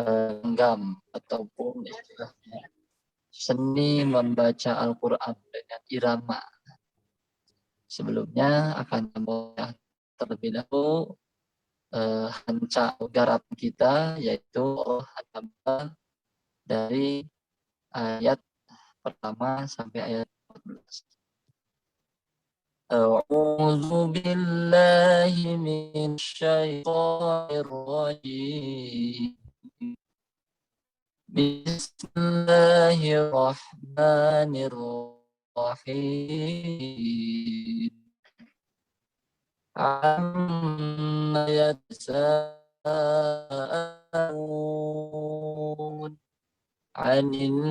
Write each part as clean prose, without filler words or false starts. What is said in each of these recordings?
genggam ataupun istilahnya seni membaca Al-Quran dengan irama. Sebelumnya akan membahas terlebih dahulu hanca garap kita, yaitu Allah dari ayat pertama sampai ayat 14. A'udzu billahi minasyaitonir rajim. Bismillahirrahmanirrahim. Amma yatasaalun 'anil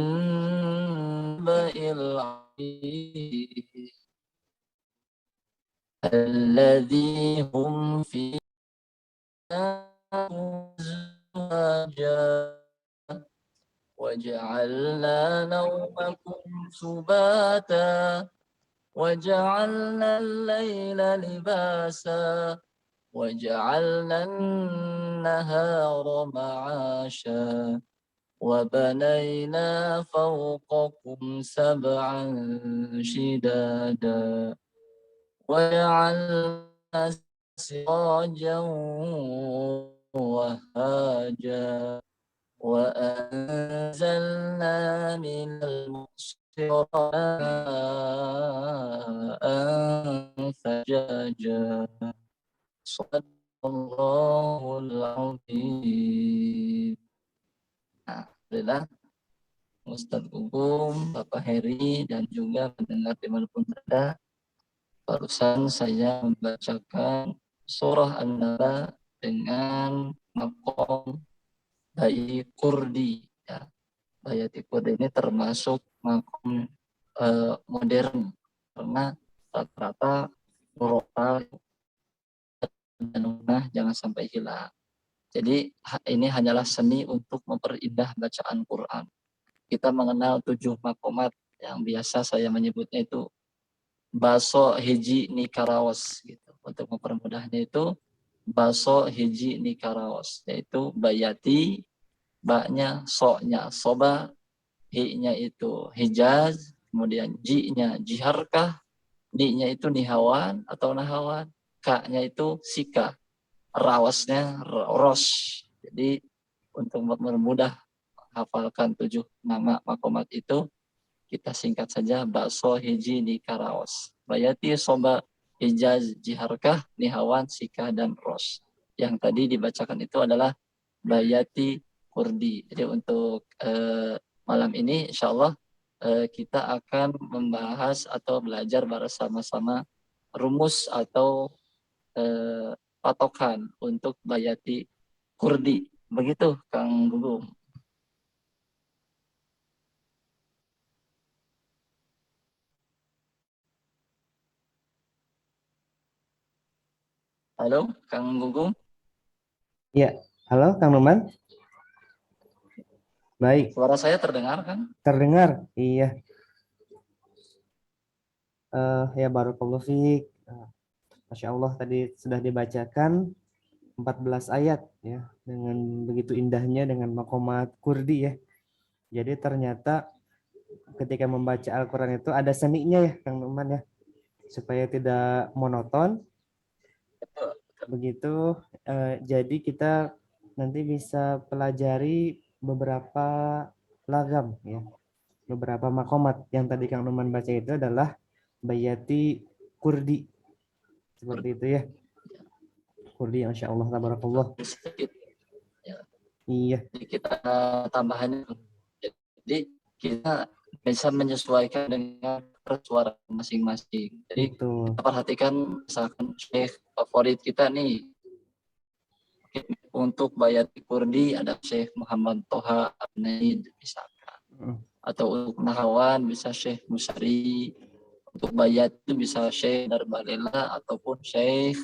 naba'il 'azim alladzi hum fihi وجعلنا نومكم سباتا وجعلنا الليل لباسا وجعلنا النهار معاشا وبنينا فوقكم سبعا شدادا وجعلنا سراجا وهاجا وأنزلنا من المعصرات ثجاجا صدق الله العظيم. Alhamdulillah, Ustadz Gugum, Bapak Heri, dan juga pendengar dimanapun berada, barusan saya membacakan surah An-Naba dengan makom bayi kurdi. Ya. Bayi kurdi ini termasuk makom modern karena rata-rata murotal dan jangan sampai hilang. Jadi ini hanyalah seni untuk memperindah bacaan Quran. Kita mengenal 7 makomat yang biasa saya menyebutnya itu baso hiji nikaraos gitu. Untuk mempermudahnya itu baso hiji nikaraos, yaitu bayati, baknya, soknya soba, hi-nya itu hijaz, kemudian ji-nya jiharkah, ni-nya itu nihawan atau nahawan, ka-nya itu sika, rawasnya ros. Jadi untuk mempermudah hafalkan 7 nama makomat itu, kita singkat saja bakso hiji di karaos. Bayati soba hijaz jiharkah nihawan sika dan ros. Yang tadi dibacakan itu adalah bayati kurdi. Jadi untuk malam ini insya Allah kita akan membahas atau belajar bersama-sama rumus atau patokan untuk bayati kurdi. Begitu Kang Gugum. Halo Kang Gugum. Ya, halo Kang Numan. Baik. Suara saya terdengar kan? Terdengar, iya. Ya barakallahu fiik. Masya Allah tadi sudah dibacakan 14 ayat ya dengan begitu indahnya dengan makomat kurdi ya. Jadi ternyata ketika membaca Al-Quran itu ada seninya ya Kang Numan ya, supaya tidak monoton. Begitu jadi kita nanti bisa pelajari beberapa lagam ya, beberapa makomat. Yang tadi Kang Numan baca itu adalah bayati kurdi, seperti itu ya. Kurdi, Masya Allah, tabarakallah. Ya. Iya. Jadi kita tambahannya, jadi kita bisa menyesuaikan dengan suara masing-masing. Jadi Betul. kita perhatikan misalkan syekh favorit kita nih, untuk bayati kurdi ada Syekh Muhammad Toha Abnaid misalkan. Atau untuk nahawan bisa Syekh Musari. Untuk bayat itu bisa Syekh Darbalela ataupun Syekh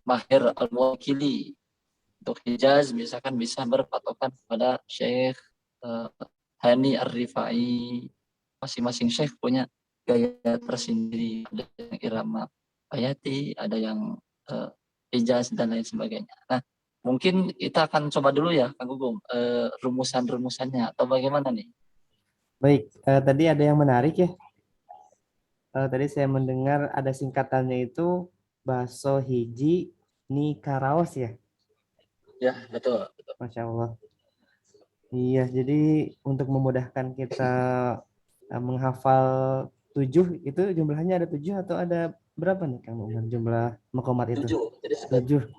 Mahir Al-Wakili. Untuk Hijaz misalkan bisa berpatokan kepada Syekh Hani Ar-Rifai. Masing-masing Syekh punya gaya tersendiri. Ada yang irama bayati, ada yang Hijaz dan lain sebagainya. Nah, Mungkin kita akan coba dulu ya, Kang Gugum, rumusan-rumusannya atau bagaimana nih? Baik, tadi ada yang menarik ya. Tadi saya mendengar ada singkatannya itu bakso hiji ni karaos ya. Ya, betul. Masya Allah. Iya, jadi untuk memudahkan kita menghafal 7 itu jumlahnya ada 7 atau ada berapa nih Kang Umar jumlah makomat itu? 7. Jadi 7.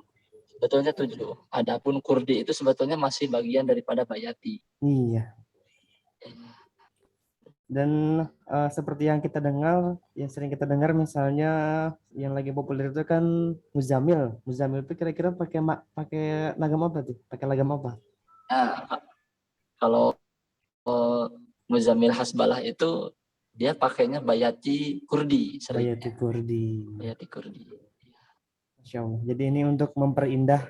sebetulnya 7. Adapun kurdi itu sebetulnya masih bagian daripada bayati. Iya. Dan seperti yang kita dengar, yang sering kita dengar misalnya yang lagi populer itu kan Muzamil. Muzamil itu kira-kira pakai lagam apa tuh? Pakai lagam apa? Nah, kalau Muzamil Hasbalah itu dia pakainya bayati kurdi Bayati seringnya. Kurdi. Bayati kurdi. Masya Allah. Jadi ini untuk memperindah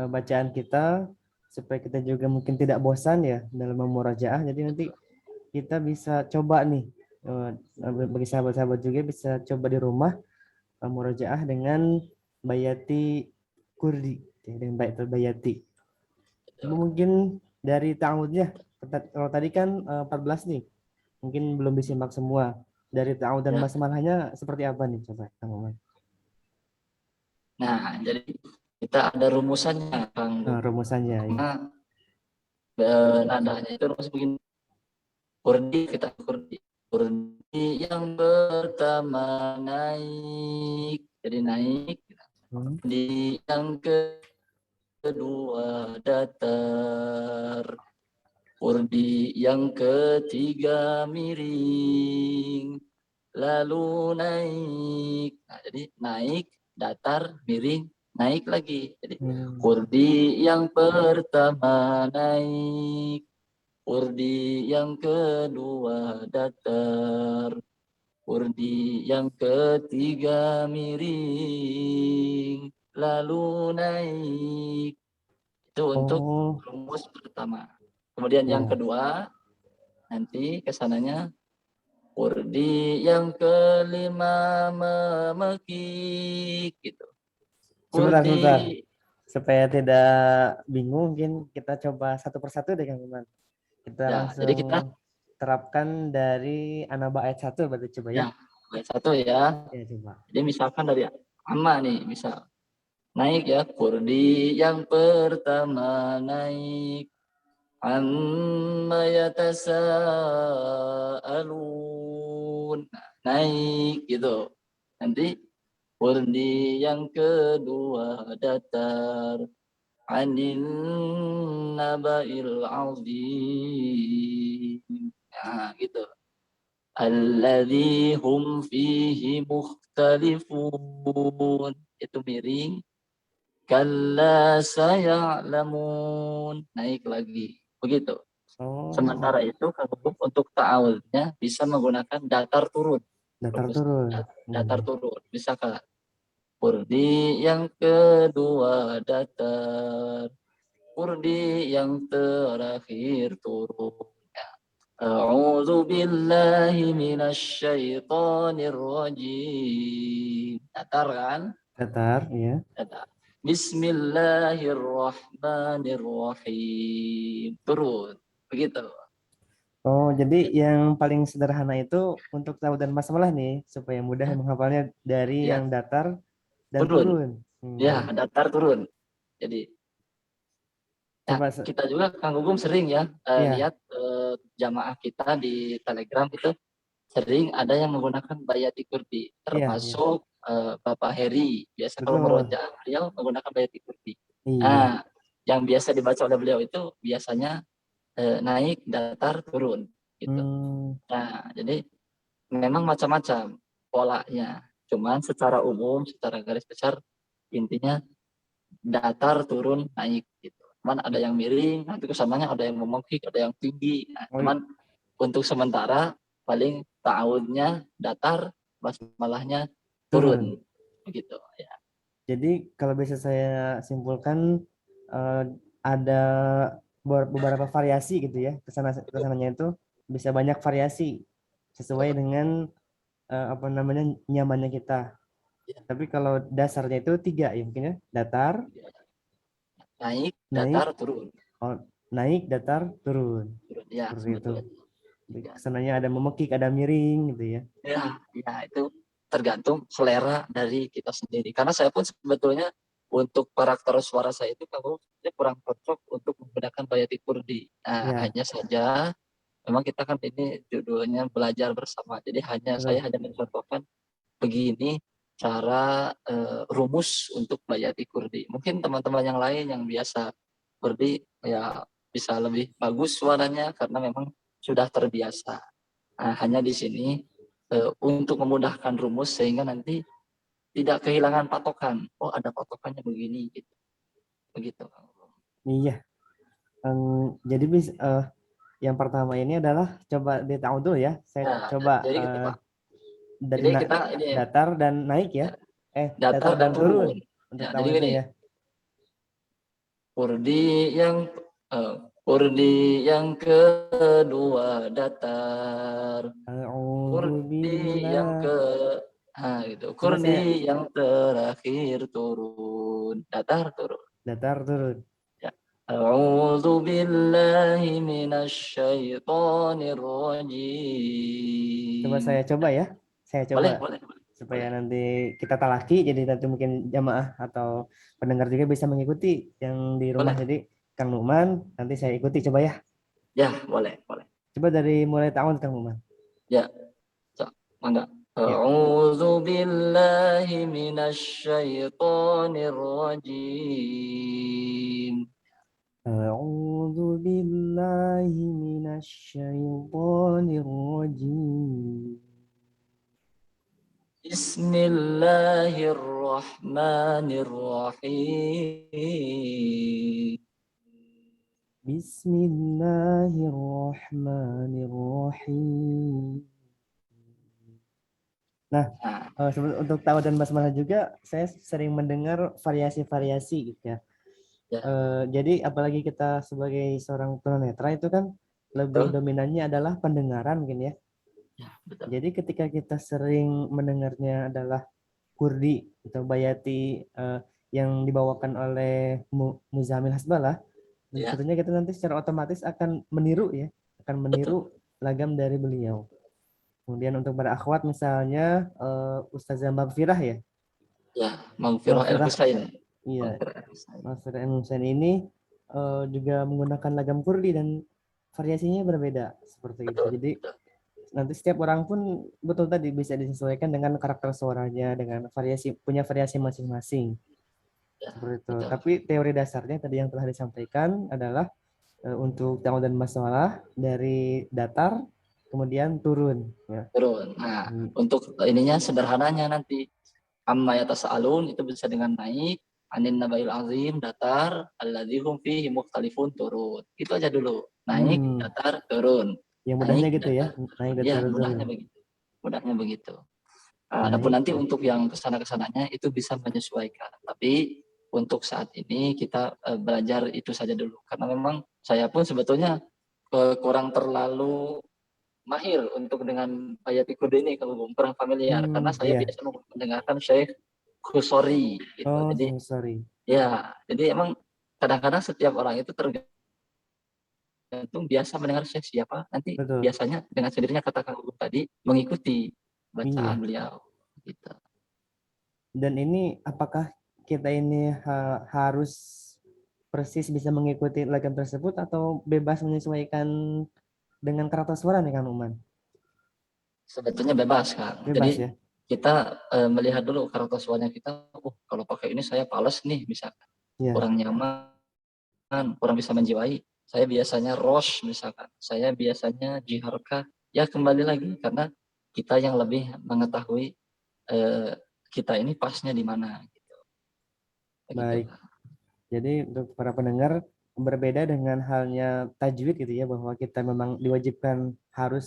bacaan kita supaya kita juga mungkin tidak bosan ya dalam memurajaah. Jadi nanti kita bisa coba nih bagi sahabat-sahabat juga bisa coba di rumah murojaah dengan Bayati Kurdi ya, dengan Bayati. Mungkin dari ta'awudnya kalau tadi kan 14 nih mungkin belum disimak semua. Dari ta'awud dan Ya. basmalahnya seperti apa nih coba Kang Umar? Nah, jadi kita ada rumusannya, Kang Gugum. Rumusannya ya. Karena nadanya itu rumus begini. Kurdi kita kurdi. Kurdi yang pertama naik, jadi naik. Kurdi yang kedua datar. Kurdi yang ketiga miring, lalu naik. Nah, jadi naik, datar, miring, naik lagi. Jadi kurdi yang pertama naik, kurdi yang kedua datar, kurdi yang ketiga miring, lalu naik. Itu untuk rumus pertama. Kemudian yang kedua, nanti kesananya kurdi yang kelima memekik gitu. Sebentar. Supaya tidak bingung, mungkin kita coba satu persatu deh Kang Iman. Kita Ya, langsung jadi kita terapkan dari Anaba ayat 1 berarti coba ya. Ayat 1 ya. Ya coba. Jadi misalkan dari amma nih, misal naik ya, kurdi yang pertama naik. Amma yatasa'alun. Naik gitu. Nanti kurdi yang kedua datar. Anin naba'il azim. Nah, gitu. Alladzi hum fihi mukhtalifun. Itu miring. Kalla saya'lamun. Naik lagi. Begitu. Sementara itu untuk ta'awudnya bisa menggunakan datar turun. Datar turun. Datar turun. Misalkan kurdi yang kedua datar. Kurdi yang terakhir turun. A'udzu billahi minasyaitonir rajim. Datar kan? Datar, ya. Datar. Bismillahirrahmanirrahim. Turun. Begitu. Oh, jadi yang paling sederhana itu untuk tahu dan masalah nih, supaya mudah menghafalnya dari yang datar dan turun. Ya, datar turun. Jadi Coba kita juga Kang Gugum sering ya lihat jamaah kita di Telegram itu sering ada yang menggunakan bayati kurdi, termasuk Bapak Heri. Biasa kalau merojaah beliau menggunakan bayati kurdi. Nah, yang biasa dibaca oleh beliau itu biasanya naik, datar, turun gitu. Nah, jadi memang macam-macam polanya. Cuman secara umum, secara garis besar intinya datar, turun, naik gitu. Cuman ada yang miring, nanti kesananya ada yang memekik, ada yang tinggi. Nah, cuman untuk sementara paling ta'awudnya datar, basmalahnya turun. Begitu ya. Jadi kalau bisa saya simpulkan ada beberapa variasi gitu ya. Kesananya itu bisa banyak variasi sesuai dengan apa namanya nyamannya kita. Tapi kalau dasarnya itu 3 ya mungkin ya, datar, naik, naik, datar, turun. oh, naik, datar, turun. Turun. Ya, Seperti itu. sebetulnya. Ya, Kesananya ada memekik, ada miring gitu ya. ya, itu tergantung selera dari kita sendiri. Karena saya pun sebetulnya untuk karakter suara saya itu kalau saya kurang cocok untuk menggunakan Bayati Kurdi. Nah, Ya, hanya saja memang kita kan ini judulnya belajar bersama. Jadi saya betul. hanya mencontohkan begini cara rumus untuk Bayati Kurdi. Mungkin teman-teman yang lain yang biasa Kurdi ya bisa lebih bagus suaranya karena memang sudah terbiasa. Nah, hanya di sini untuk memudahkan rumus sehingga nanti tidak kehilangan patokan. Oh, ada patokannya begini gitu. Begitu. Iya. Jadi yang pertama ini adalah coba ditahu dulu ya. Saya Nah, coba jadi gitu Pak. dari Jadi kita ini datar dan naik ya. ya, datar Datar dan dan turun turun. untuk Ya, tahu jadi itu gini, ya. Kurdi yang Kurdi yang kedua datar. A'udzu Kurdi yang billah. ke gitu. Coba saya Kurdi yang terakhir turun. Datar turun. datar turun. Ya. A'udzu billahi minasyaitonir Coba rajim. saya coba ya. Saya coba Boleh, boleh, boleh. supaya Boleh. nanti kita talaki jadi nanti mungkin jamaah atau pendengar juga bisa mengikuti yang di rumah. Boleh. Jadi Kang Numan nanti saya ikuti coba ya. Ya, boleh, boleh. Coba dari mulai tahun Kang Numan. Ya, so, mangga. Ya. A'udzu billahi minasyaitonir rajim. A'udzu billahi minasyaitonir rajim. Bismillahirrahmanirrahim. Bismillahirrahmanirrahim. Nah, Nah, untuk tahu dan basmalah juga saya sering mendengar variasi-variasi gitu ya. ya, Jadi apalagi kita sebagai seorang tunanetra itu kan lebih betul. dominannya adalah pendengaran mungkin ya. Ya, betul. Jadi ketika kita sering mendengarnya adalah Kurdi atau Bayati yang dibawakan oleh Muzamil Hasbalah, Ya, tentunya kita nanti secara otomatis akan meniru ya, akan betul. meniru lagam dari beliau. Kemudian untuk para akhwat misalnya Ustazah Maghfirah ya. Ya, Maghfirah El Maghfirah, Husain. iya, Maghfirah El Husain. Maghfirah Husain ini juga menggunakan lagam Kurdi dan variasinya berbeda seperti itu. Betul, Jadi betul. nanti setiap orang pun betul tadi bisa disesuaikan dengan karakter suaranya, dengan variasi punya variasi masing-masing Ya, seperti itu. betul. Tapi teori dasarnya tadi yang telah disampaikan adalah untuk ta'awun dan masalah dari datar kemudian turun ya. Turun. Nah, Hmm. untuk ininya sederhananya nanti amma yatasaalun itu bisa dengan naik, anin nabail azim datar, alladzi hum fihi mukhtalifun turun. Itu aja dulu. Naik, Hmm. datar, turun. Yang mudahnya Naik, gitu ya, datar. naik Ya, datar turun. mudahnya begitu. Mudahnya begitu. Adapun Naik. nanti untuk yang kesana-kesananya itu bisa menyesuaikan. Tapi untuk saat ini kita belajar itu saja dulu. Karena memang saya pun sebetulnya kurang terlalu mahir untuk dengan ayat Iqud ini kalau kurang familiar. Karena saya Iya. biasa mendengarkan Syekh Khusori gitu. Oh, Jadi sorry. ya, jadi emang kadang-kadang setiap orang itu tergantung biasa mendengar Syekh siapa, nanti Betul. biasanya dengan sendirinya kata Kang Guru tadi mengikuti bacaan Iya. beliau gitu. Dan ini apakah kita ini harus persis bisa mengikuti lagam tersebut atau bebas menyesuaikan dengan karakter suara nih Kang Uman? Sebetulnya bebas kan. Bebas Jadi ya? kita melihat dulu karakter suaranya kita, kalau pakai ini saya pales nih misalkan, Iya. kurang nyaman, kurang bisa menjiwai. Saya biasanya Rosh misalkan, saya biasanya Jiharka. Ya kembali lagi karena kita yang lebih mengetahui eh, kita ini pasnya di mana gitu. Begitu. Baik. Jadi untuk para pendengar berbeda dengan halnya tajwid gitu ya, bahwa kita memang diwajibkan harus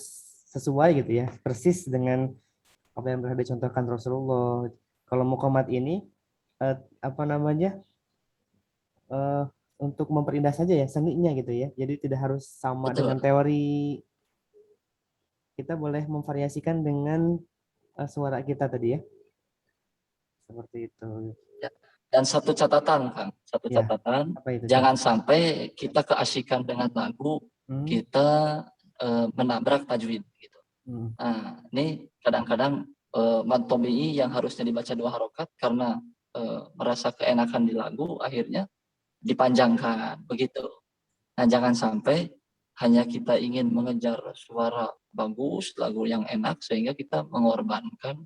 sesuai gitu ya, persis dengan apa yang telah dicontohkan Rasulullah. Kalau muqamat ini apa namanya eh, untuk memperindah saja ya seninya gitu ya. Jadi tidak harus sama Betul. dengan teori. Kita boleh memvariasikan dengan suara kita tadi ya. Seperti itu. Ya. Dan satu catatan, Kang. Satu Ya, catatan, apa itu? jangan sampai kita keasikan dengan lagu, kita menabrak tajwid. Gitu. Nah, ini kadang-kadang mantobi'i yang harusnya dibaca 2 harokat karena merasa keenakan di lagu, akhirnya dipanjangkan. Begitu. Nah, jangan sampai hanya kita ingin mengejar suara bagus, lagu yang enak, sehingga kita mengorbankan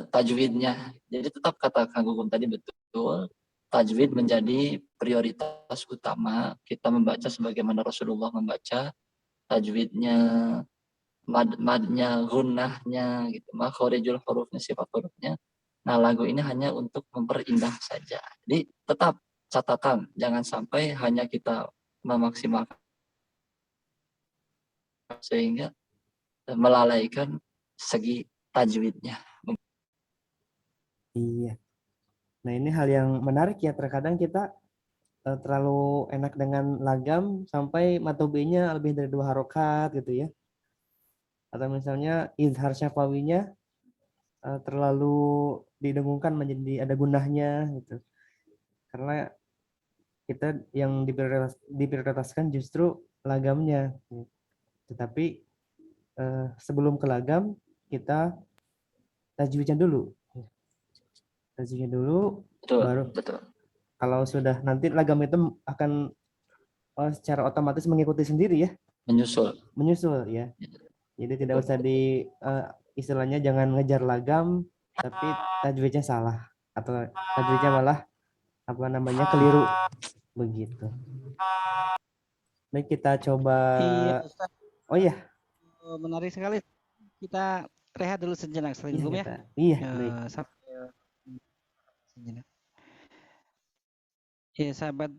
tajwidnya. Jadi tetap kata Kang Gugum tadi betul, tajwid menjadi prioritas utama. Kita membaca sebagaimana Rasulullah membaca, tajwidnya, madnya, gunnahnya, gitu, makhorijul hurufnya, sifat hurufnya. Nah, lagu ini hanya untuk memperindah saja. Jadi tetap catatan, jangan sampai hanya kita memaksimalkan sehingga melalaikan segi tajwidnya. Iya. Nah, ini hal yang menarik ya. Terkadang kita terlalu enak dengan lagam sampai matobinya lebih dari 2 harokat gitu ya. Atau misalnya izhar syafawinya terlalu didengungkan menjadi ada gunahnya gitu. Karena kita yang diprioritaskan justru lagamnya. Tetapi sebelum ke lagam kita tajwidnya dulu. Tajwidnya dulu, Betul, baru betul. kalau sudah nanti lagam itu akan secara otomatis mengikuti sendiri ya. Menyusul ya. Jadi tidak usah istilahnya jangan ngejar lagam tapi tajwidnya salah atau tajwidnya malah keliru begitu. Baik, kita coba. Iya, Ustaz. Oh iya. Menarik sekali. Kita rehat dulu sejenak, Assalamualaikum ya. Iya, baik. Sejenak. Ya, sahabat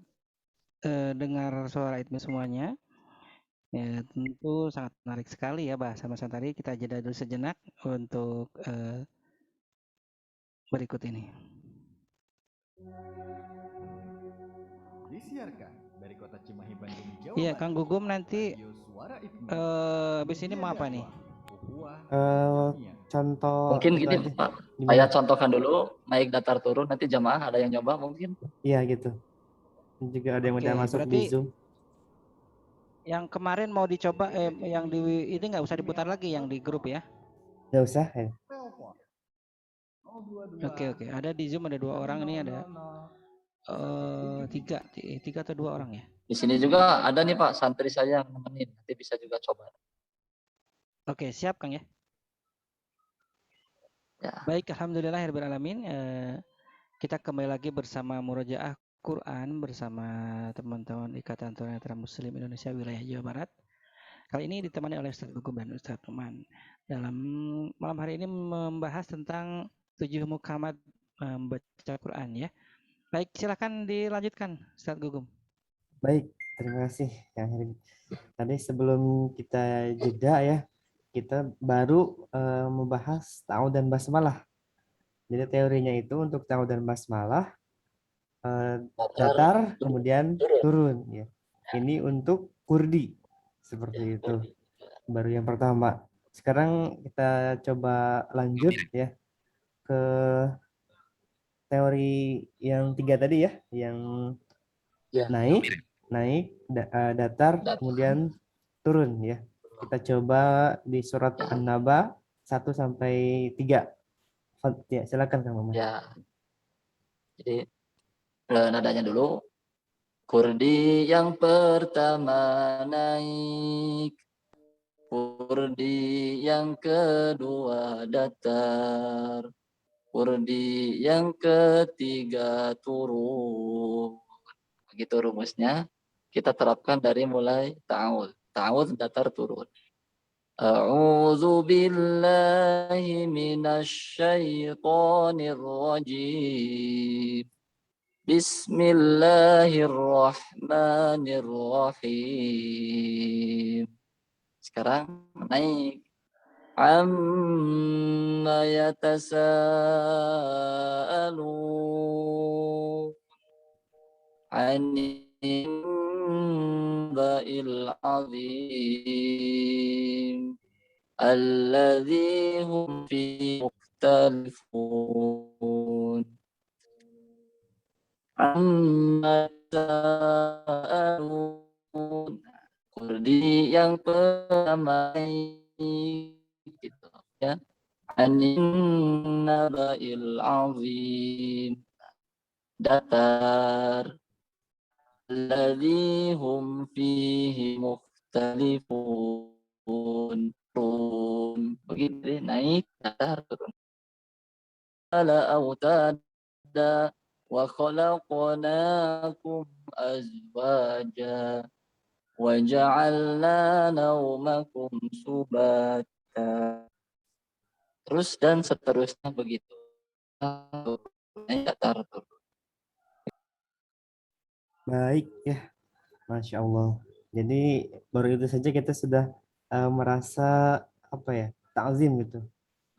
dengar suara itu semuanya. Ya, tentu sangat menarik sekali ya bahasan tadi. Kita jeda dulu sejenak untuk berikut ini. Disiarkan dari kota Cimahi, Bandung, Jawa Iya, Barat. Kang Gugum nanti habis ini mau apa nih? Contoh mungkin gini aja. Pak, saya contohkan dulu naik datar turun, nanti jamaah ada yang nyoba mungkin. Iya gitu. Juga ada yang udah masuk di Zoom. Yang kemarin mau dicoba yang di ini nggak usah diputar lagi yang di grup ya? Nggak usah ya. Oke. Ada di Zoom ada 2 orang, ini ada 3 atau 2 orang ya? Di sini juga ada nih Pak, santri saya yang nemenin, nanti bisa juga coba. Oke, siap Kang ya. Ya. Baik, alhamdulillahirabbil alamin. Kita kembali lagi bersama Murojaah Quran bersama teman-teman Ikatan Tunanetra Muslim Indonesia wilayah Jawa Barat. Kali ini ditemani oleh Ustaz Gugum dan Ustaz Numan. Dalam malam hari ini membahas tentang 7 muqamat membaca Quran ya. Baik, silakan dilanjutkan Ustaz Gugum. Baik, terima kasih Kang Heri. Tadi sebelum kita jeda ya, kita baru membahas ta'awudz dan basmalah. Jadi teorinya itu untuk ta'awudz dan basmalah datar kemudian turun ya. Ini untuk kurdi seperti itu. Baru yang pertama. Sekarang kita coba lanjut ya ke teori yang 3 tadi ya, yang naik, datar, kemudian turun ya. Kita coba di surat An-Naba 1 sampai 3. Ya, silakan Kang Maman. Ya. Jadi nadanya dulu. Kurdi yang pertama naik, kurdi yang kedua datar, kurdi yang ketiga turun. Begitu rumusnya. Kita terapkan dari mulai ta'awudz. Ta'awudz datar turun. A'udzu billahi minasy syaithanir rajim. Bismillahirrahmanirrahim. Sekarang naik. Amma yatasaalun 'anil ba'il 'azim alladzi hum fi mukhtalifun. amma sa'alun. Kurdi yang pertama gitu ya. Anin naba'il azim. Datar. Alladhi hum fihi mukhtalifun. Turun. Begitu naik, datar, turun. Ala autada wa khalaqnakum azwaja wa ja'alna naumakum subata. Terus dan seterusnya begitu. Datar turun. Baik ya, Masya Allah. Jadi baru itu saja kita sudah merasa apa ya, ta'zim gitu,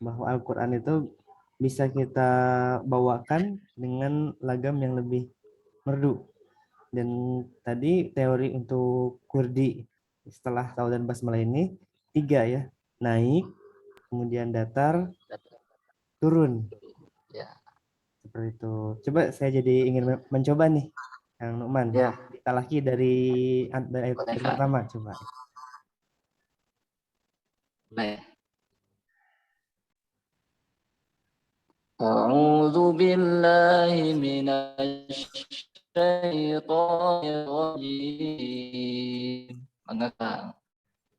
bahwa Al-Quran itu bisa kita bawakan dengan lagam yang lebih merdu. Dan tadi teori untuk kurdi setelah tahu dan basmalah ini 3 ya, naik, kemudian datar, turun. Ya. Seperti itu. Coba saya jadi ingin mencoba nih, Kang Nukman. Ya. Talaki dari ayat pertama coba. Baik. A'udzu billahi minasy syaithanir rajim. Maka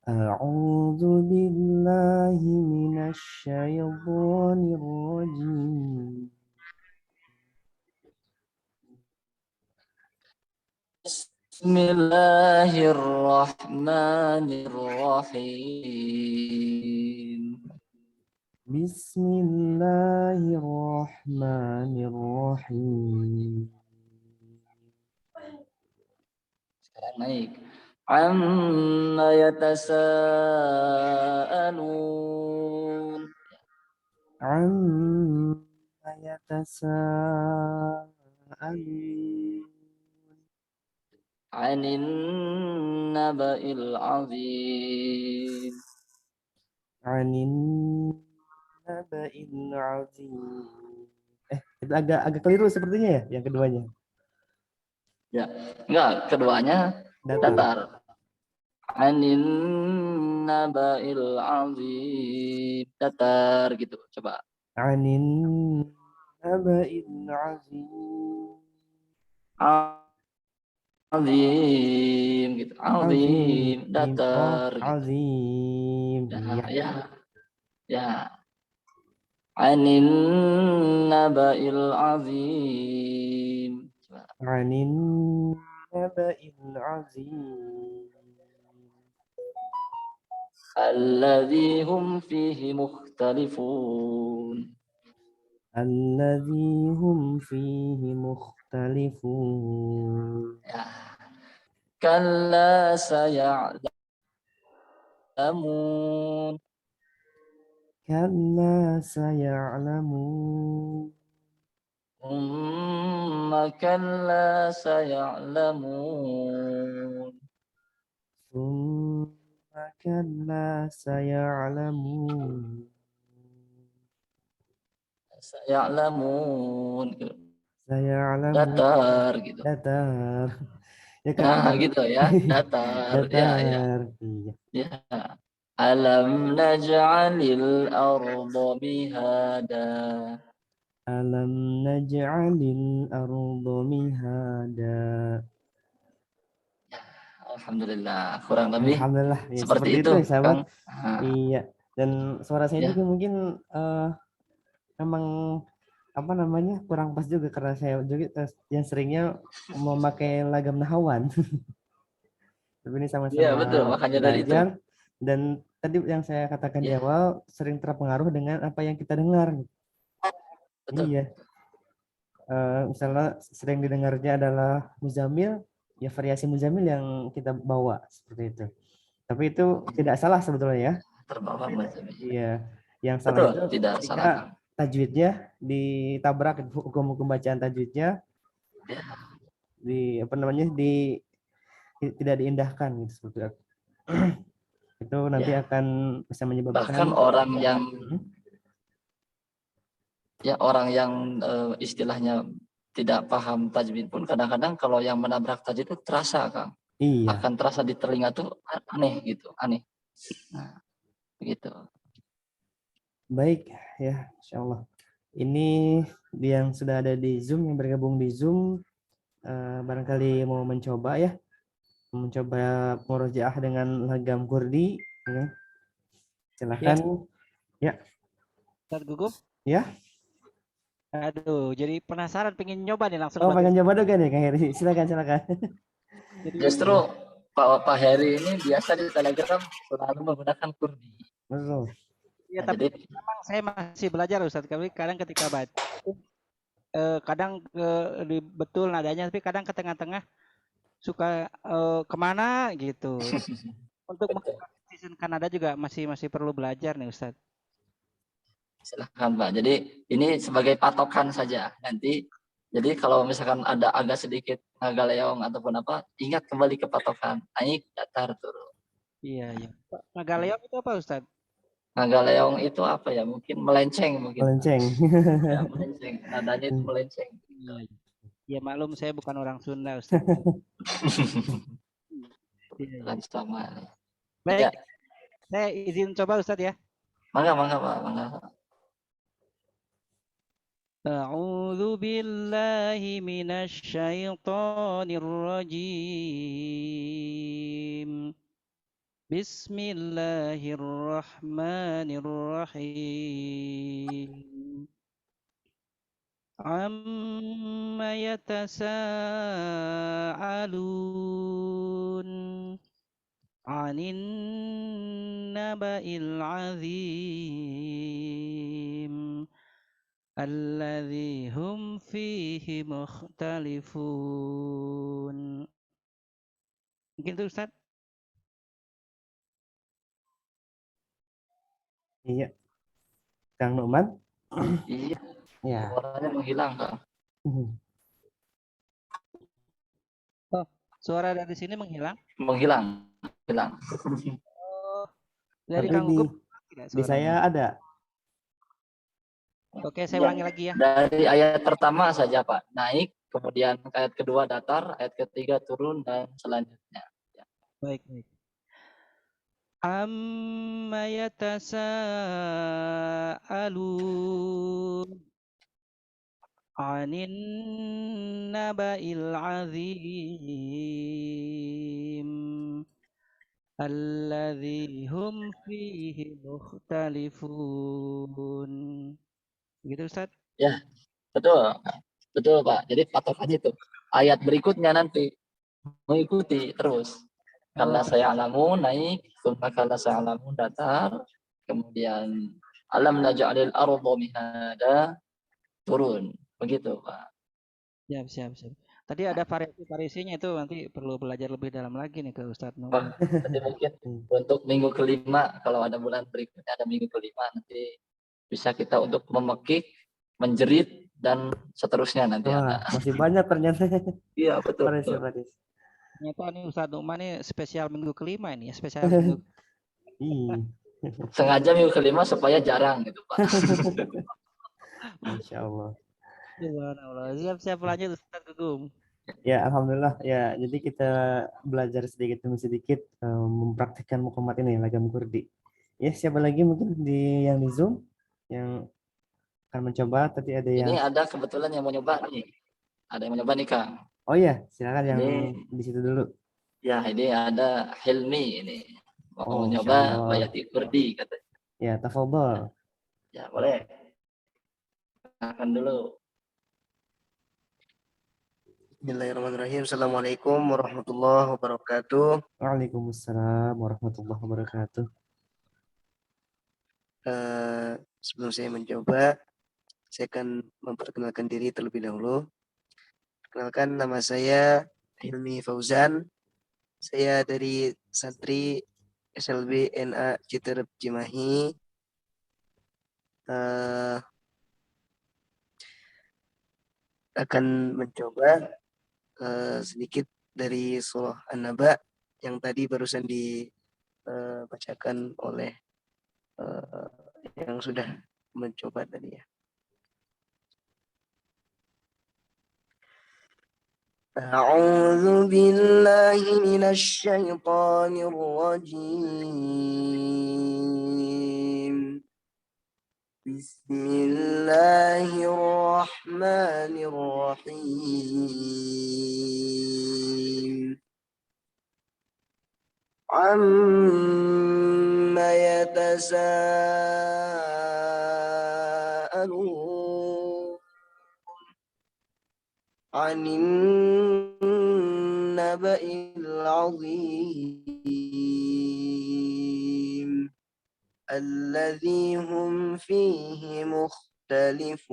A'udzu billahi minasy syaithanir rajim. Bismillahirrahmanirrahim. Bismillahirrahmanirrahim. Sekarang naik. Amma yatasaalun. Amma yatasaalun. Anin naba'il azim. Anin naba'il azim. Itu agak keliru sepertinya ya yang keduanya. Ya, enggak, keduanya datar. Anin naba'il azim. Datar gitu. Coba. Anin naba'il azim. Azim gitu. Azim, datar gitu. Azim. Ya. Ya. Anin naba'il azim. Coba. Anin naba'il azim. Alladzi hum fihi mukhtalifun. Alladzi hum fihi mukhtalifun. Ya. Kalla saya'lamun. Kalla saya'lamun. Kalla saya'lamun. Summa kalla saya'lamun. Saya'lamun. Saya'lamun. Datar gitu. Datar. Ya kan? Nah, gitu ya. Datar. Ya. Datar. Iya. Ya. Alam naj'alil arda mihada. Alam naj'alil arda mihada. Alhamdulillah, kurang lebih Alhamdulillah ya, seperti itu, ya, sahabat. Kang. Iya. Dan suara saya juga mungkin memang apa namanya kurang pas juga karena saya juga yang seringnya memakai lagam nahawan. Tapi ini sama-sama Iya, betul, makanya dari itu. belajar. Dan tadi yang saya katakan di awal sering terpengaruh dengan apa yang kita dengar. Betul. Iya. Misalnya sering didengarnya adalah Muzamil, ya variasi Muzamil yang kita bawa seperti itu. Tapi itu tidak salah sebetulnya ya. Terbawa Muzamil. Iya. Yang salah betul, itu tidak salah. Tajwidnya ditabrak, hukum bacaan tajwidnya tidak diindahkan gitu seperti itu. Itu nanti akan bisa menyebabkan bahkan orang yang orang yang istilahnya tidak paham tajwid pun kadang-kadang kalau yang menabrak tajwid itu terasa, Kang. Iya, Akan terasa di telinga tuh aneh gitu, aneh. Nah, begitu. baik ya, Insya Allah. Ini yang sudah ada di Zoom, yang bergabung di Zoom, barangkali mau mencoba ya, mencoba murojaah dengan lagam Kurdi, ya. Silakan. Ya, Ustaz Gugum. ya. Aduh, jadi penasaran pengen nyoba nih langsung Oh, belajar. pengen coba dong kan ya, Kang Heri? Silakan, silakan. Jadi Justru Pak Heri ini biasa di Telegram selalu menggunakan Kurdi. Betul. ya Nah, tapi jadi memang saya masih belajar Ustaz. Tapi kadang ketika baca kadang betul nadanya, tapi kadang ke tengah-tengah suka kemana gitu. Untuk betul. season Kanada juga masih perlu belajar nih Ustaz. Silahkan Pak. Jadi ini sebagai patokan saja. Nanti jadi kalau misalkan ada agak sedikit ngagaleong ataupun apa, ingat kembali ke patokan. Naik, datar, turun. Iya, iya. Nagaleong itu apa Ustaz? Ngagaleong itu apa ya? Mungkin melenceng mungkin. Melenceng. Ya, melenceng. Nadanya itu melenceng. Iya. Ya maklum saya bukan orang Sunda Ustaz. Iya, iya. Sama. Baik, Ya, saya izin coba Ustaz ya. mangga Pak, mangga. أعوذ بالله من الشيطان الرجيم بسم الله الرحمن الرحيم عما يتساءلون عن النبأ العظيم الذي هم فيه مختلفون. Mungkin itu Ustaz. Iya, Kang Numan. Iya, Ya. suaranya menghilang Kak. Oh, suara dari sini menghilang. Menghilang. Hilang. Oh, dari Tapi Kang Gugum tidak di saya suaranya. ada. Oke, saya Ya, ulangi lagi ya. dari ayat pertama saja Pak, naik, kemudian ayat kedua datar, ayat ketiga turun, dan selanjutnya. Ya. Baik, baik. Amma yatasaalun 'anin naba'il 'azim alladzi hum fihi mukhtalifun. Begitu Ustaz? Ya, betul. Betul Pak. Jadi patokannya itu. Ayat berikutnya nanti mengikuti terus. Oh, Kalau saya alamu naik, summa kalau saya alamu datar, kemudian alam naj'alil arda mihada turun. Begitu Pak. siap, siap, siap. Tadi ada variasi-variasinya itu nanti perlu belajar lebih dalam lagi nih ke Ustadz Bang, Numan. nanti mungkin untuk minggu kelima, kalau ada bulan berikutnya ada minggu kelima, nanti bisa kita untuk memekik, menjerit, dan seterusnya nanti Wah, ada. masih banyak ternyata. Iya, betul. Variasi, Betul. variasi. Ternyata nih Ustadz Numan nih spesial minggu kelima ini ya, spesial minggu. Iya. Sengaja minggu kelima supaya jarang gitu Pak. Masya Allah. Subhanallah. Siap-siap lanjut Ustadz Gugum. Ya, alhamdulillah ya. Jadi kita belajar sedikit demi sedikit mempraktikkan muqamat ini lagam Kurdi. Ya, siapa lagi mungkin yang di Zoom yang akan mencoba? Tadi ada yang. Ini ada kebetulan yang mau nyoba nih. Ada yang mau nyoba nih Kang. Oh ya, silakan yang Ini di situ dulu. ya ini ada Helmi ini. Mau Oh, Masya nyoba Allah. Bayati Kurdi katanya. Ya, tafadhol. Ya boleh. Akan dulu. Bismillahirrahmanirrahim. Assalamualaikum warahmatullahi wabarakatuh. Waalaikumsalam warahmatullahi wabarakatuh. Sebelum saya mencoba, saya akan memperkenalkan diri terlebih dahulu. Perkenalkan, nama saya Hilmi Fauzan. Saya dari santri SLB NA Citerep Cimahi. Akan mencoba sedikit dari surah An-Naba yang tadi barusan dibacakan oleh yang sudah mencoba tadi ya. أعوذ بالله من الشيطان الرجيم. بسم الله الرحمن الرحيم. عما يتساءلون عن النبأ العظيم الذي هم فيه مختلفون.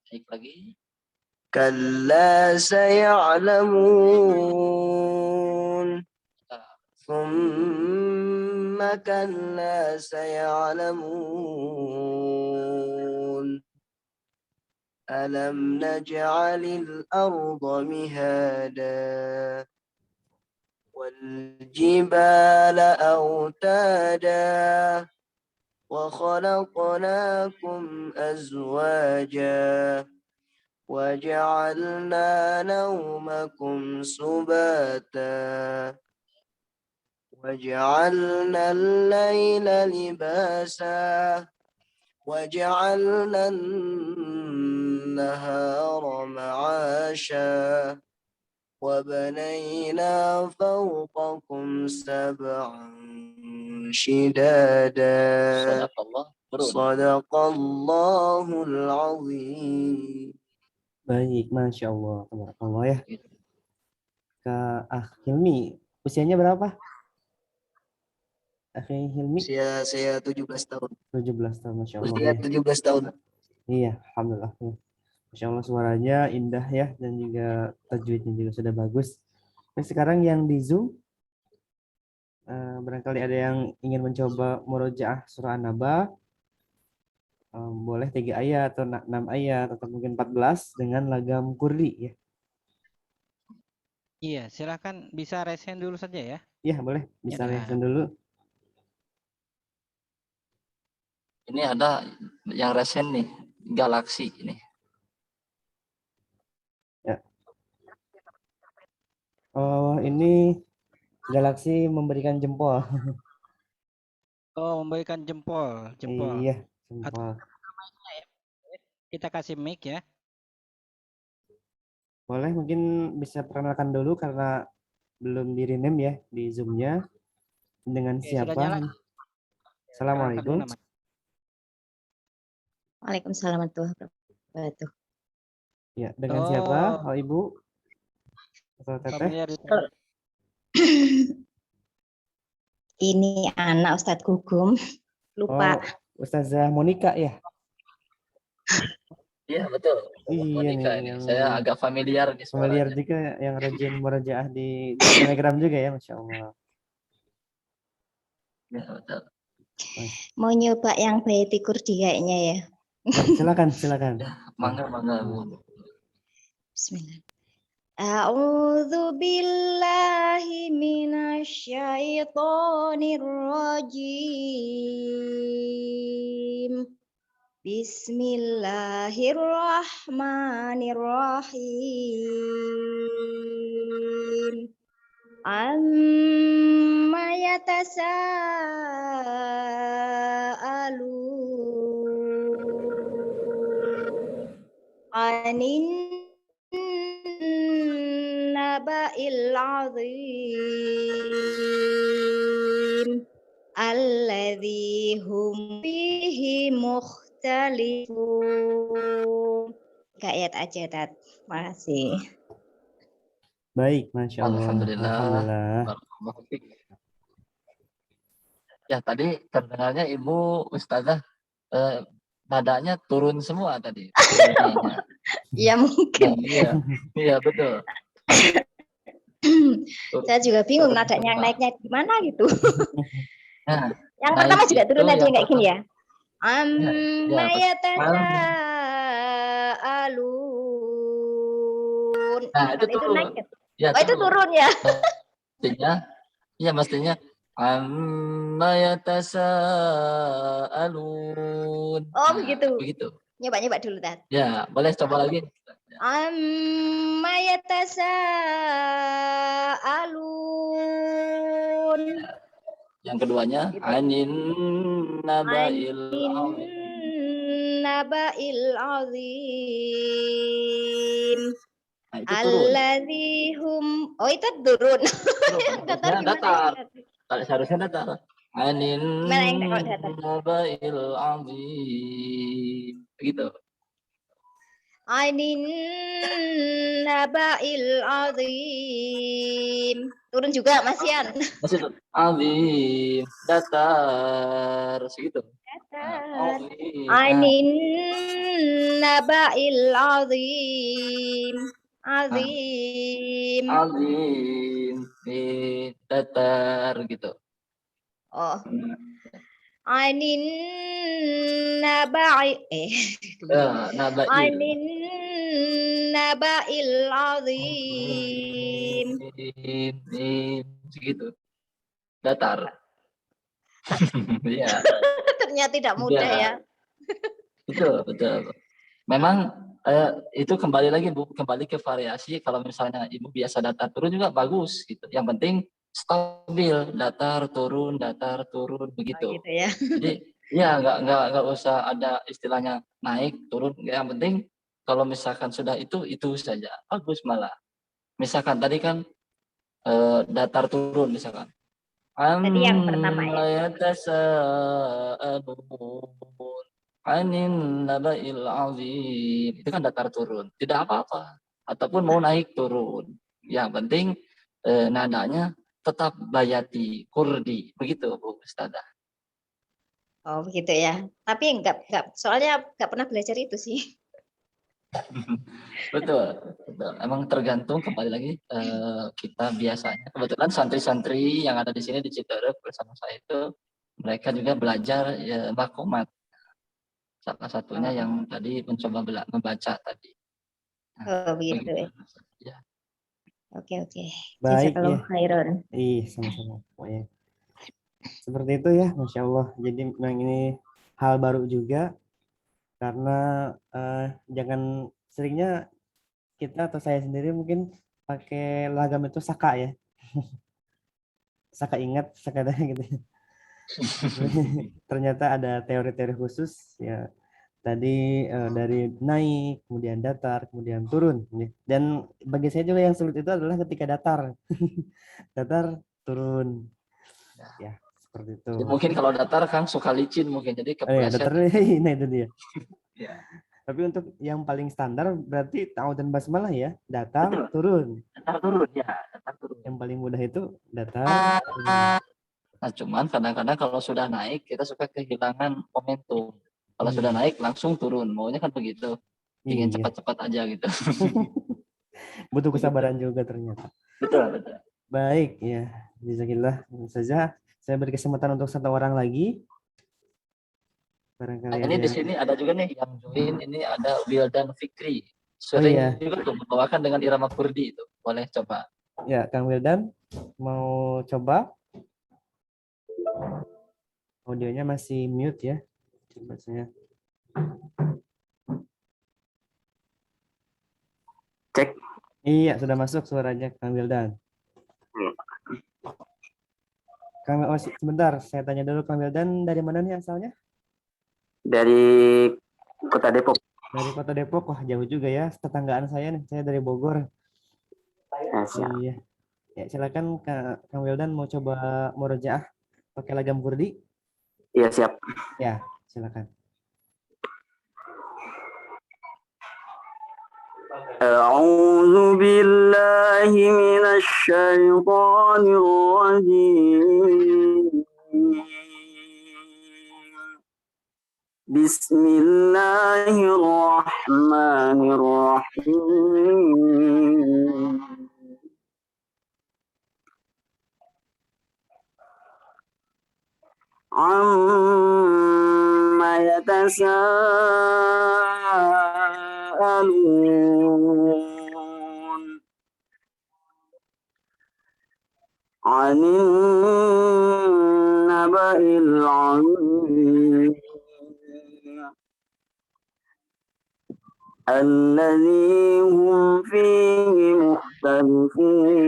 Baik lagi. كلا سيعلمون ثم كلا سيعلمون ألم نجعل الأرض مهادا والجبال أوتادا وخلقناكم أزواجا وجعلنا نومكم سباتا وجعلنا الليل لباسا وجعلنا النهار معاشا وبنينا فوقكم سبعا شدادا صدق الله العظيم. Baik, Masya Allah. Tabarakallah ya. Kak Hilmi, usianya berapa? Hilmi? Usia saya 17 tahun. 17 tahun, Masya Allah. Usia 17 tahun. Iya, Alhamdulillah. Masya Allah suaranya indah ya, dan juga tajwidnya juga sudah bagus. Nah, sekarang yang di Zoom, barangkali ada yang ingin mencoba murojaah surah An-Naba, boleh 3 ayat atau 6 ayat atau mungkin 14 dengan lagam kurdi ya. Iya, silakan bisa raise hand dulu saja ya. Iya, boleh. Bisa Ya. raise hand dulu. Ini ada yang resen nih, Galaxy ini. Ya. Oh, ini Galaxy memberikan jempol. Oh, memberikan jempol. Iya, jempol. Kita kasih mic ya. Boleh mungkin bisa perkenalkan dulu karena belum di rename ya di Zoom-nya. Dengan Oke, siapa? sudah nyala. Assalamualaikum. Waalaikumsalam warahmatullahi wabarakatuh. Ya, dengan siapa? Oh, Ibu? Atau Teteh? Ini anak Ustadz Gugum. Lupa. Oh, Ustazah Monika ya? Iya, betul. Iya Monika nih, ini. yang Saya agak familiar di familiar suaranya. juga yang rajin murojaah di Telegram juga ya, Masya Allah. Ya, betul. Mau nyoba yang Baiti Kurdi kayaknya ya. Silakan. Mangga. Bismillah. A'udzu billahi minasyaitonir rajim. Bismillahirrahmanirrahim. Amma yatasaalun anin naba'il azim alladzi hum fihi mukhtalifun. Ayat aja, Tat. Makasih. Baik, Masya Allah. Alhamdulillah. Ya, tadi terdengarnya Ibu Ustazah nadanya turun semua tadi. Ya mungkin. Iya, betul. Saya juga bingung nadanya yang naiknya gimana gitu. Nah, yang pertama juga turun aja kayak gini ya. Amma yatasaalun. Nah, itu turun. Naik. Ya, itu turun ya. Mestinya amma yatasaalun. Oh, begitu. Begitu. Nyoba dulu, Tat. Ya, boleh coba lagi. Amma yatasaalun. Yang keduanya Gitu. anin naba'il Anin azim. naba'il azim. Nah, itu turun. Alladzihum. Oh, itu turun. Turun. Datar Harusnya gimana datar. Ustaz? Seharusnya datar. Anin Gimana yang kalau datar? naba'il azim. Begitu. Ainin naba'il azim. Turun juga Mas Yan. Masih tuh. Azim. Datar. Segitu. Datar. Azim. Ainin naba'il azim. Azim. Azim. Datar gitu. Oh. Ainin naba'i Naba'il. Ainin naba'il azim. Segitu. Datar. Iya. Ternyata tidak mudah ya. Betul, betul. Memang itu kembali lagi Bu, kembali ke variasi. Kalau misalnya Ibu biasa datar turun juga bagus gitu. Yang penting stabil, datar turun begitu. Oh, gitu ya. Jadi ya nggak usah ada istilahnya naik turun. Yang penting kalau misalkan sudah itu saja bagus malah. Misalkan tadi kan datar turun misalkan. Tadi yang pertama ya. Anin naba'il azim. Itu kan datar turun. Tidak apa-apa. Ataupun mau naik turun. Yang penting nadanya tetap bayati, kurdi. Begitu Bu Ustazah. Oh, begitu ya. Tapi enggak soalnya enggak pernah belajar itu sih. Betul. Emang tergantung kembali lagi kita biasanya. Kebetulan santri-santri yang ada di sini di Citerep bersama saya itu mereka juga belajar makomat. Salah satunya yang tadi mencoba membaca tadi. Oh, begitu ya. Ya. Oke. Baik ya. Jazakallahu khairan. Sama-sama. Pokoknya. Seperti itu ya, Masya Allah. Jadi memang ini hal baru juga karena jangan seringnya kita atau saya sendiri mungkin pakai lagam itu saka ya. Saka ingat, saka gitu. Ternyata ada teori-teori khusus ya. Tadi dari naik, kemudian datar, kemudian turun. Dan bagi saya juga yang sulit itu adalah ketika datar. Datar, turun. Ya, seperti itu. Jadi mungkin kalau datar kan suka licin mungkin jadi kepleset. Datar, nah itu dia. Ya. Tapi untuk yang paling standar berarti ta'awud dan basmalah ya, datar, Betul. turun. Datar turun ya, datar turun. Yang paling mudah itu datar, turun. Nah, cuman kadang-kadang kalau sudah naik kita suka kehilangan momentum. Kalau sudah naik langsung turun, maunya kan begitu. Ingin cepat-cepat aja gitu. Butuh kesabaran juga ternyata. Betul. Baik ya, jazakillah saja. Saya beri kesempatan untuk satu orang lagi. Barangkali Nah, ini di sini ada juga nih yang join, ini ada Wildan Fikri. Sering juga tuh membawakan dengan irama kurdi itu. Boleh coba. Ya, Kang Wildan mau coba? Audionya masih mute ya. Coba saya. Cek. Iya, sudah masuk suaranya Kang Wildan. Kang, sebentar, saya tanya dulu Kang Wildan dari mana nih asalnya? Dari Kota Depok. Dari Kota Depok, wah jauh juga ya, tetanggaan saya nih, saya dari Bogor. Iya. Ya, silakan Kang Wildan mau coba murojaah pakai lagam kurdi? Iya, siap. Ya, silakan. A'udzu billahi minasy syaithanir rajim. Bismillahirrahmanirrahim. Amma yatasaalun 'anil naba'il 'azim. الذي هم فيه مختلفون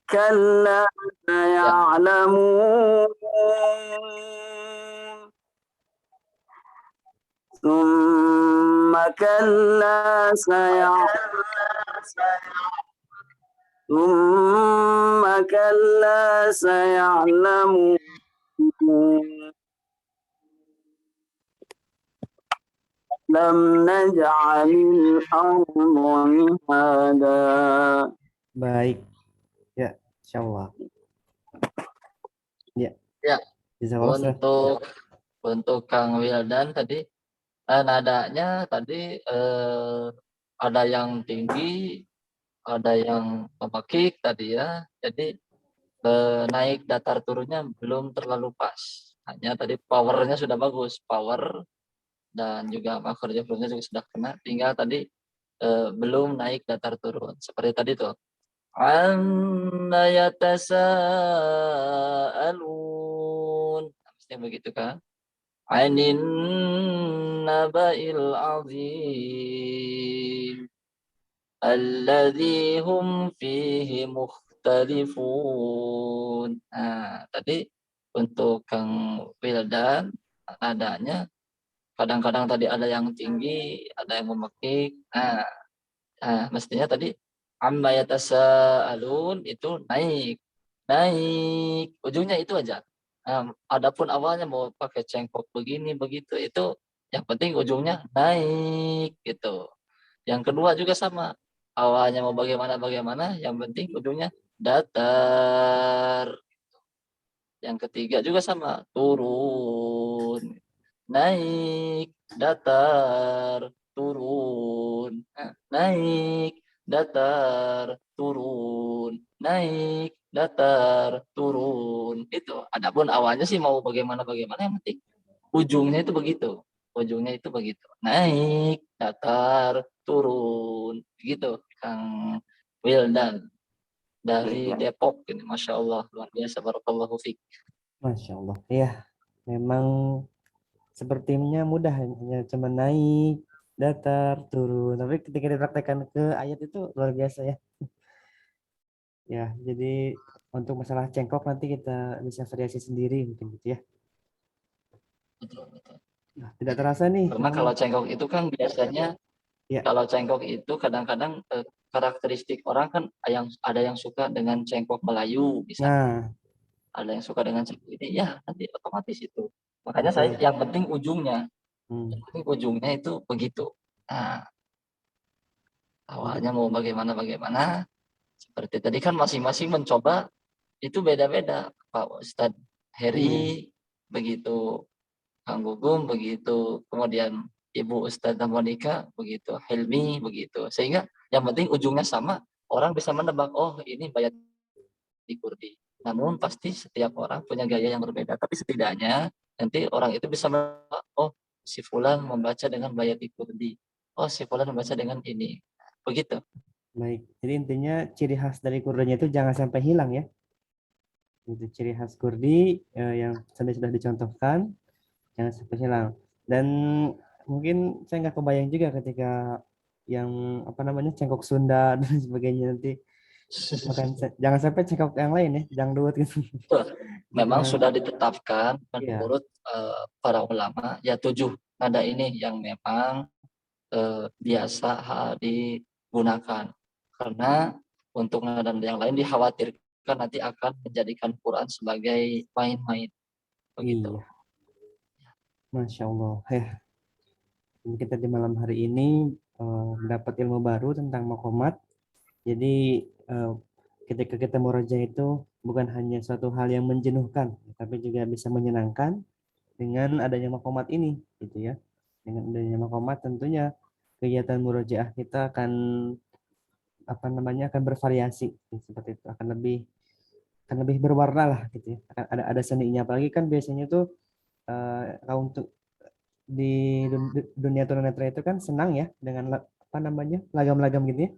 كلا Ya, سيعلمون ثم كلا ثم كلا سيعلمون لم نجعل الأرض مهادا. Baik. Ya, insyaallah. Ya, ya. jazakallah khair. Untuk Kang Wildan tadi nadanya tadi ada yang tinggi, ada yang memakik tadi ya. Jadi naik datar turunnya belum terlalu pas. Hanya tadi powernya sudah bagus, power dan juga makronya juga sudah kena. Tinggal tadi belum naik datar turun. Seperti tadi tuh. Anna yatasaalun. Mesti begitu kan? Ainin naba'il azim. Alladzi hum fihi mukhtalifun. Nah, tadi untuk Kang Wildan adanya kadang-kadang tadi ada yang tinggi, ada yang memekik. Mestinya tadi amma yatasaalun itu naik. Naik. Ujungnya itu aja. Adapun awalnya mau pakai cengkok begini begitu itu yang penting ujungnya naik gitu. Yang kedua juga sama. Awalnya mau bagaimana, yang penting ujungnya datar. Yang ketiga juga sama, turun. Naik, datar, turun. Naik, datar, turun. Naik, datar, turun. Itu. Adapun awalnya sih mau bagaimana, yang penting ujungnya itu begitu. Ujungnya itu begitu. Naik, datar, turun. Gitu, Kang Wildan dari Depok ini. Masya Allah, luar biasa. Barakallahu fiik. Masya Allah. Ya, memang sepertinya mudah, hanya cuma naik, datar, turun. Tapi ketika dipraktekkan ke ayat itu luar biasa ya. Ya, jadi untuk masalah cengkok nanti kita bisa variasi sendiri mungkin gitu ya. Betul, betul. Nah, tidak terasa nih. Karena kalau cengkok itu kan biasanya, Ya. kalau cengkok itu kadang-kadang karakteristik orang kan ada yang suka dengan cengkok Melayu bisa. Nah, Ada yang suka dengan cengkok ini, ya nanti otomatis itu. Makanya betul. yang penting ujungnya. Hmm. Yang penting ujungnya itu begitu. Nah, awalnya mau bagaimana. Seperti tadi kan masing-masing mencoba itu beda-beda. Pak Ustadz Heri begitu, Kang Gugum begitu, kemudian Ibu Ustadzah Monika begitu, Helmi begitu. Sehingga yang penting ujungnya sama, orang bisa menebak, oh ini bayat di Kurdi. Namun pasti setiap orang punya gaya yang berbeda. Tapi setidaknya nanti orang itu bisa menebak, oh si Fulan membaca dengan bayat di Kurdi. Oh si Fulan membaca dengan ini. Begitu. Baik, jadi intinya ciri khas dari Kurdinya itu jangan sampai hilang ya. Itu ciri khas Kurdi yang sudah dicontohkan, jangan sampai hilang. Dan mungkin saya nggak kebayang juga ketika yang cengkok Sunda dan sebagainya nanti. Jangan sampai cengkok yang lain ya, dangdut gitu. Memang Gitu. sudah ditetapkan Iya. menurut para ulama ya 7 nada ini yang memang biasa digunakan. Karena untuk nada yang lain dikhawatirkan nanti akan menjadikan Quran sebagai main-main. Begitu. Iya. Masya Allah. Kita di malam hari ini mendapat ilmu baru tentang makomat. Jadi ketika kita murojaah itu bukan hanya suatu hal yang menjenuhkan, tapi juga bisa menyenangkan dengan adanya makomat ini, gitu ya. Dengan adanya makomat tentunya kegiatan murojaah kita akan akan bervariasi seperti itu, akan lebih berwarna lah gitu ya. Ada seninya, apalagi kan biasanya tuh kaum di dunia tunanetra itu kan senang ya dengan lagam-lagam gitu ya.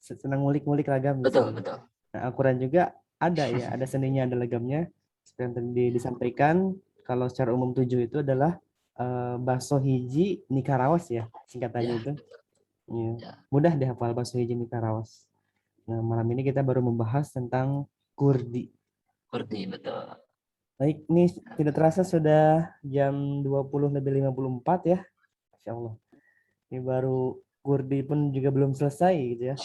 Senang ngulik-ngulik lagam gitu. Betul. Nah, Al-Quran juga ada ya, ada seninya, ada lagamnya. seperti yang tadi disampaikan, kalau secara umum 7 itu adalah baso hiji nikarawas ya, singkatannya Ya, itu. Ya. ya. Mudah dihafal baso hiji nikarawas. Nah, malam ini kita baru membahas tentang kurdi. Kurdi, betul. Baik, ini tidak terasa sudah jam 20:54 ya. Masya Allah. Ini baru kurdi pun juga belum selesai gitu ya.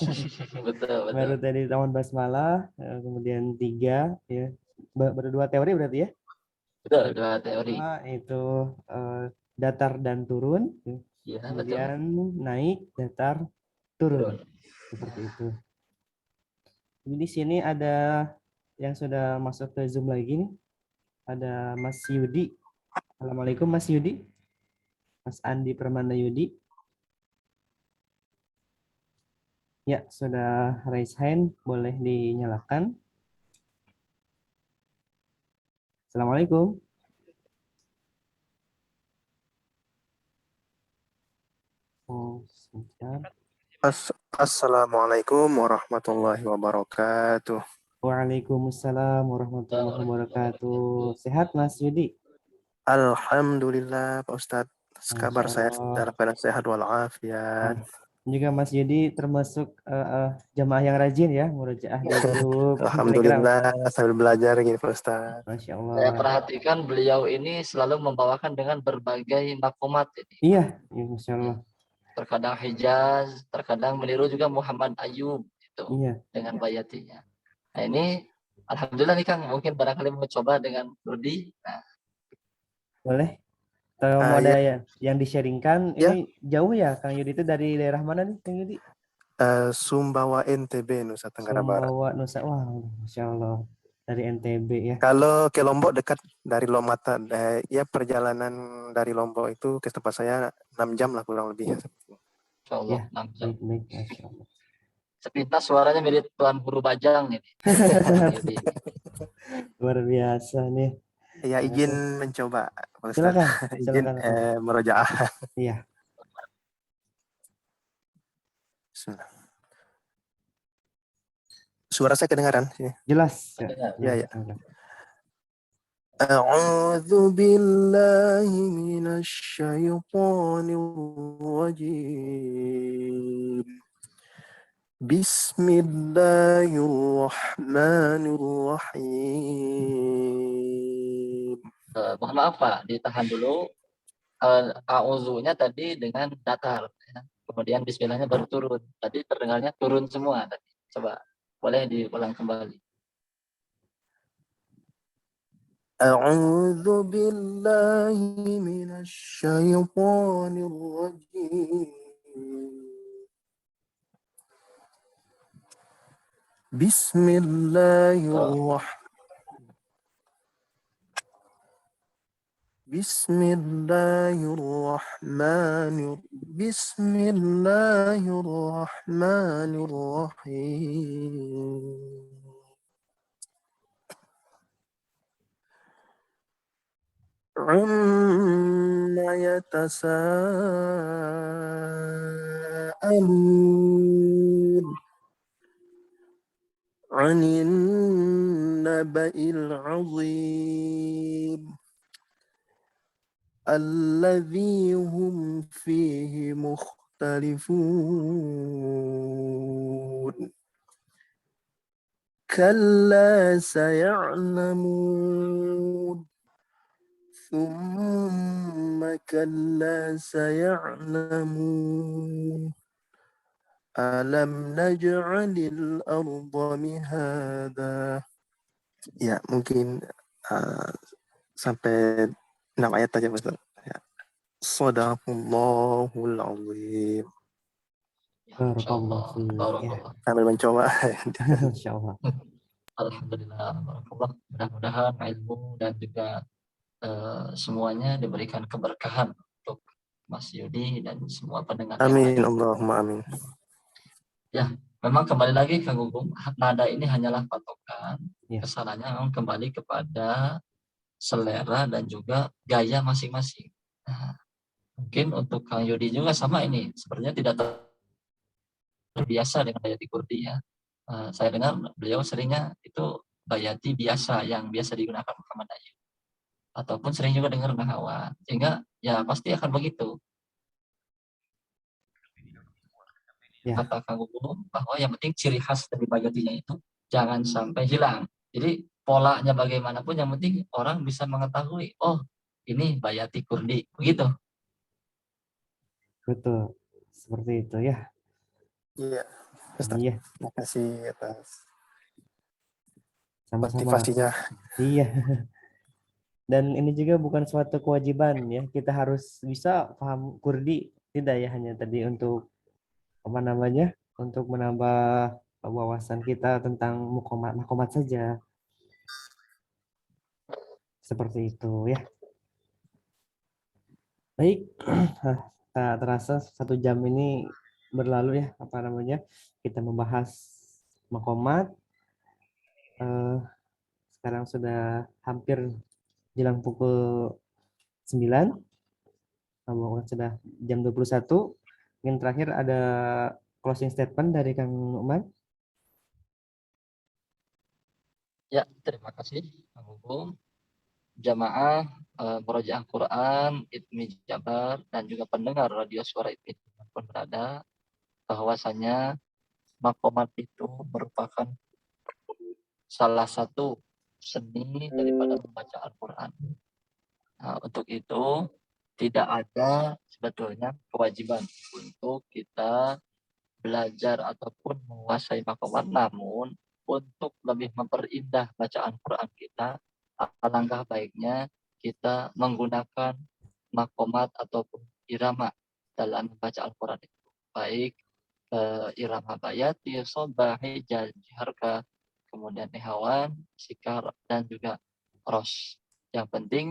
Betul, betul. Baru tadi taman basmalah, kemudian 3 ya. Baru 2 teori berarti ya. Betul, dua teori. Itu datar dan turun, Ya, betul. kemudian naik, datar, turun. Betul. Seperti itu. Jadi di sini ada yang sudah masuk ke Zoom lagi nih. Ada Mas Yudi. Assalamualaikum Mas Yudi. Mas Andi Permana Yudi. Ya, sudah raise hand, boleh dinyalakan. Assalamualaikum. Oh, sebentar. Assalamualaikum warahmatullahi wabarakatuh. Waalaikumsalam warahmatullahi wabarakatuh. Sehat Mas Yudi? Alhamdulillah Pak Ustadz. Kabar Masya saya Allah. dalam keadaan sehat walafiat. Juga Mas Yudi termasuk jamaah yang rajin ya, murojaah di grup Telegram. Alhamdulillah sambil belajar gini Pak Ustadz. Masya Saya Allah. perhatikan beliau ini selalu membawakan dengan berbagai makomat ini. Iya, Masya Allah. Terkadang Hijaz, terkadang meniru juga Muhammad Ayub itu Iya. dengan bayatinya. Nah ini alhamdulillah nih Kang, mungkin barangkali mau coba dengan Kurdi. Nah, Boleh. Kalau mau ada Ya. yang di-sharingkan, Ya. ini jauh ya Kang Yudi, itu dari daerah mana nih Kang Yudi? Sumbawa NTB Nusa Tenggara Barat. Sumbawa, Nusa. Wah, Masya Allah. Dari NTB ya. Kalau ke Lombok dekat dari Lomata, ya perjalanan dari Lombok itu ke tempat saya 6 jam lah kurang lebih. Insya Allah, Ya, 6 jam. baik, Masya Allah. Sepintas suaranya mirip Tuan Guru Bajang ini. Luar biasa nih. Ya izin mencoba Pak Ustadz. Silakan. Izin merojaah. Iya. Bismillah. Suara saya kedengaran? Jelas. Ya. A'udzu billahi minasy syaithanir rajim. Bismillahirrahmanirrahim. Mohon maaf Pak, ditahan dulu. A'udzunya tadi dengan datar. Ya. Kemudian bismillahnya baru turun. Tadi terdengarnya turun semua tadi. Coba boleh diulang kembali. A'udzu billahi minasy syaithanir rajim. Bismillahirrahmanirrahim. Amma yatasa'alun 'anil naba'il 'azim alladzi hum fihi mukhtalifun. Kalla saya'lamun. ثم كلا سيعلمون ألم نجعل الأرض مهادا. Ya mungkin sampai 6 ayat aja Ustaz. Ya. Shadaqallahul azim. Barakallah. Sambil mencoba. Insyaallah. Alhamdulillah, barakallah. Mudah-mudahan ilmu dan juga semuanya diberikan keberkahan untuk Mas Yudi dan semua pendengar. Amin, Allahumma amin. Ya, memang kembali lagi Kang Gugum, nada ini hanyalah patokan. Kesalahannya memang kembali kepada selera dan juga gaya masing-masing. Nah, mungkin untuk Kang Yudi juga sama ini, sepertinya tidak terbiasa dengan gaya di Kurdi ya. Saya dengar beliau seringnya itu bayati biasa yang biasa digunakan Muhammad Ayu. Ataupun sering juga dengar nahawan. Sehingga ya pasti akan begitu. Ya. Kata Kang Gugum bahwa yang penting ciri khas dari bayatinya itu jangan sampai hilang. Jadi polanya bagaimanapun yang penting orang bisa mengetahui, oh ini bayati Kurdi, begitu. Betul, seperti itu ya. Iya, Ustaz. Iya, Terima kasih atas sama-sama. motivasinya. Iya. Dan ini juga bukan suatu kewajiban ya, kita harus bisa paham Kurdi, tidak ya hanya tadi untuk apa namanya, untuk menambah wawasan kita tentang makomat saja. Seperti itu ya. Baik, tak terasa 1 jam ini berlalu ya, apa namanya, kita membahas makomat. Sekarang sudah hampir jelang pukul 9, sudah jam 21. Mungkin terakhir ada closing statement dari Kang Numan. Ya, terima kasih Kang Gugum. Jamaah Murojaah Quran, ITMI Jabar, dan juga pendengar radio suara ITMI pun berada, bahwasanya makomat itu merupakan salah satu seni daripada membaca Al-Quran. Nah, untuk itu tidak ada sebetulnya kewajiban untuk kita belajar ataupun menguasai makomat, namun untuk lebih memperindah bacaan Quran kita, alangkah baiknya kita menggunakan makomat ataupun irama dalam membaca Al-Quran itu. Baik irama bayati, sobahi, harka, kemudian nehawan, sikar, dan juga ros. Yang penting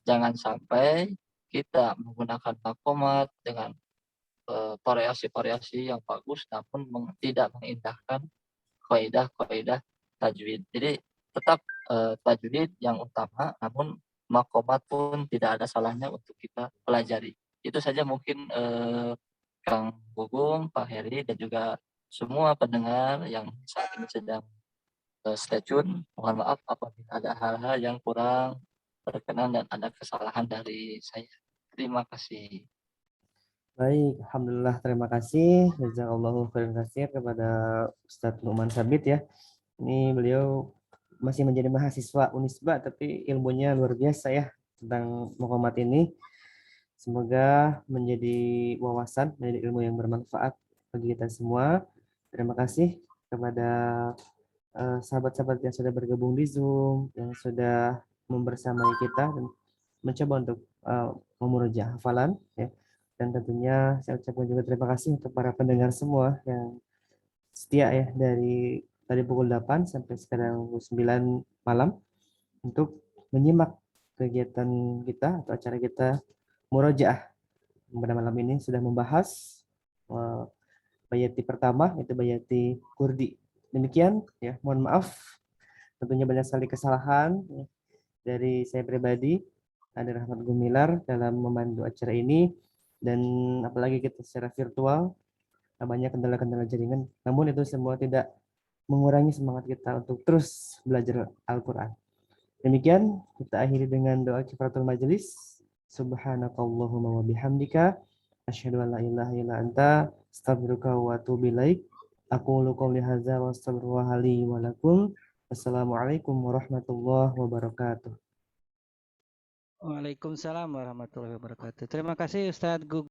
jangan sampai kita menggunakan makomat dengan variasi-variasi yang bagus, namun tidak mengindahkan kaidah-kaidah tajwid. Jadi tetap tajwid yang utama, namun makomat pun tidak ada salahnya untuk kita pelajari. Itu saja mungkin Kang Gugum, Pak Heri, dan juga semua pendengar yang saat ini sedang stay tune. Mohon maaf apabila ada hal-hal yang kurang berkenan dan ada kesalahan dari saya. Terima kasih. Baik, alhamdulillah, terima kasih. Jazakallahu khairan katsir kepada Ustadz Numan Sabit ya. Ini beliau masih menjadi mahasiswa Unisba, tapi ilmunya luar biasa ya tentang makomat ini. Semoga menjadi wawasan, menjadi ilmu yang bermanfaat bagi kita semua. Terima kasih kepada sahabat-sahabat yang sudah bergabung di Zoom, yang sudah membersamai kita dan mencoba untuk memurojaah hafalan ya. Dan tentunya saya ucapkan juga terima kasih untuk para pendengar semua yang setia ya dari tadi pukul 8 sampai sekarang pukul 9 malam untuk menyimak kegiatan kita atau acara kita murojaah. Pada malam ini sudah membahas bayati pertama, itu bayati Kurdi. Demikian ya, mohon maaf tentunya banyak sekali kesalahan ya, dari saya pribadi, ada Rahmat Gumilar dalam memandu acara ini, dan apalagi kita secara virtual banyak kendala-kendala jaringan, namun itu semua tidak mengurangi semangat kita untuk terus belajar Al-Quran. Demikian kita akhiri dengan doa kifaratul majelis. Subhanakallahumma wa bihamdika asyhadu an la ilaha illa anta astaghfiruka wa atubu ilaik. Aqulu qouli hadza wa astaghfirullaha li wa lakum. Wassalamualaikum warahmatullahi wabarakatuh. Waalaikumsalam warahmatullahi wabarakatuh. Terima kasih Ustadz Gugum.